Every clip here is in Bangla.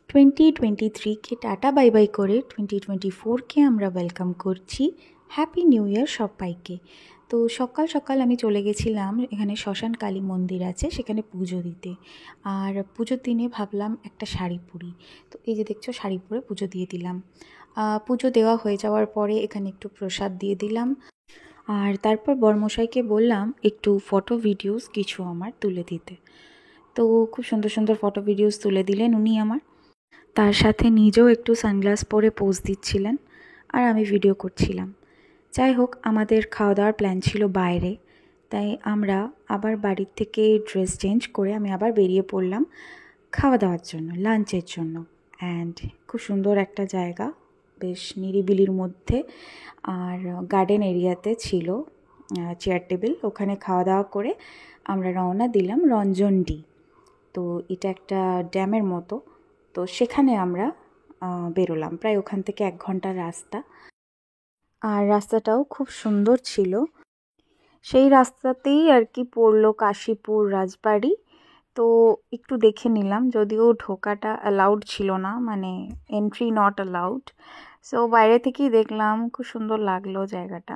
2023কে টাটা বাই বাই করে 2024কে আমরা ওয়েলকাম করছি। হ্যাপি নিউ ইয়ার সবাইকে। তো সকাল সকাল আমি চলে গেছিলাম, এখানে শ্মশান কালী মন্দির আছে, সেখানে পুজো দিতে। আর পুজোর দিনে ভাবলাম একটা শাড়ি পরি। তো এই যে দেখছো, শাড়ি পরে পুজো দিয়ে দিলাম। পুজো দেওয়া হয়ে যাওয়ার পরে এখানে একটু প্রসাদ দিয়ে দিলাম। আর তারপর বরমশাইকে বললাম একটু ফটো ভিডিওস কিছু আমার তুলে দিতে। তো খুব সুন্দর সুন্দর ফটো ভিডিওস তুলে দিলেন উনি আমার। তার সাথে নিজেও একটু সানগ্লাস পরে পোজ দিচ্ছিলেন আর আমি ভিডিও করছিলাম। যাই হোক, আমাদের খাওয়া দাওয়ার প্ল্যান ছিল বাইরে, তাই আমরা আবার বাড়ির থেকে ড্রেস চেঞ্জ করে আমি আবার বেরিয়ে পড়লাম খাওয়া দাওয়ার জন্য, লাঞ্চের জন্য। অ্যান্ড খুব সুন্দর একটা জায়গা, বেশ নিরিবিলির মধ্যে, আর গার্ডেন এরিয়াতে ছিল চেয়ার টেবিল। ওখানে খাওয়া দাওয়া করে আমরা রওনা দিলাম রঞ্জনডি। তো এটা একটা ড্যামের মতো, তো সেখানে আমরা বেরোলাম। প্রায় ওখান থেকে 1 ঘন্টার রাস্তা, আর রাস্তাটাও খুব সুন্দর ছিল। সেই রাস্তাতেই আর কি পড়লো কাশীপুর রাজবাড়ি। তো একটু দেখে নিলাম, যদিও ঢোকাটা অ্যালাউড ছিল না, মানে এন্ট্রি নট অ্যালাউড। সো বাইরে থেকেই দেখলাম, খুব সুন্দর লাগলো জায়গাটা।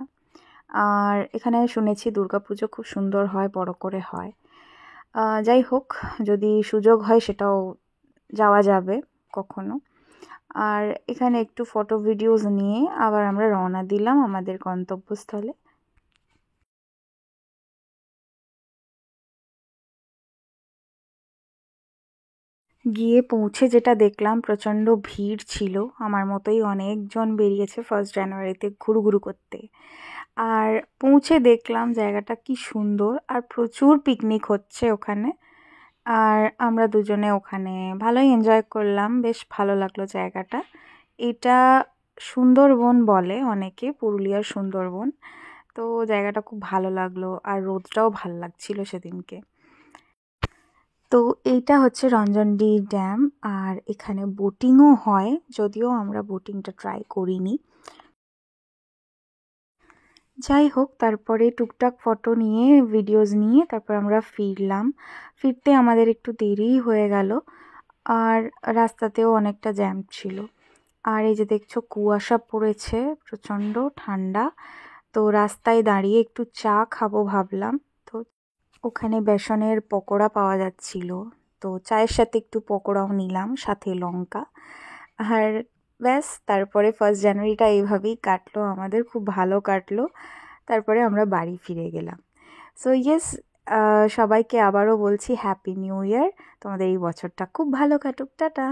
আর এখানে শুনেছি দুর্গাপুজো খুব সুন্দর হয়, বড় করে হয়। যাই হোক, যদি সুযোগ হয় সেটাও যাওয়া যাবে কখনো। আর এখানে একটু ফটো ভিডিওস নিয়ে আবার আমরা রওনা দিলাম আমাদের গন্তব্যস্থলে। গিয়ে পৌঁছে যেটা দেখলাম, প্রচণ্ড ভিড় ছিল। আমার মতোই অনেকজন বেরিয়েছে 1 জানুয়ারিতে ঘুরু করতে। আর পৌঁছে দেখলাম জায়গাটা কি সুন্দর, আর প্রচুর পিকনিক হচ্ছে ওখানে। আর আমরা দুজনে ওখানে ভালোই এনজয় করলাম, বেশ ভালো লাগলো জায়গাটা। এটা সুন্দরবন বলে অনেকে, পুরুলিয়ার সুন্দরবন। তো জায়গাটা খুব ভালো লাগলো, আর রোদটাও ভালো লাগছিল সেদিনকে। তো এইটা হচ্ছে রঞ্জনডি ড্যাম, আর এখানে বোটিংও হয়, যদিও আমরা বোটিংটা ট্রাই করিনি। যাই হোক, তারপরে টুকটাক ফটো নিয়ে ভিডিওস নিয়ে তারপর আমরা ফিরতে আমাদের একটু দেরিই হয়ে গেল, আর রাস্তাতেও অনেকটা জ্যাম ছিল। আর এই যে দেখছো, কুয়াশা পড়েছে, প্রচণ্ড ঠান্ডা। তো রাস্তায় দাঁড়িয়ে একটু চা খাবো ভাবলাম। তো ওখানে বেসনের পকোড়া পাওয়া যাচ্ছিল, তো চায়ের সাথে একটু পকোড়াও নিলাম, সাথে লঙ্কা। আর ব্যাস, তারপরে 1 জানুয়ারিটা এইভাবেই কাটলো আমাদের, খুব ভালো কাটলো। তারপরে আমরা বাড়ি ফিরে গেলাম। সো ইয়েস, সবাইকে আবারও বলছি হ্যাপি নিউ ইয়ার, তোমাদের এই বছরটা খুব ভালো কাটুক। টাটা।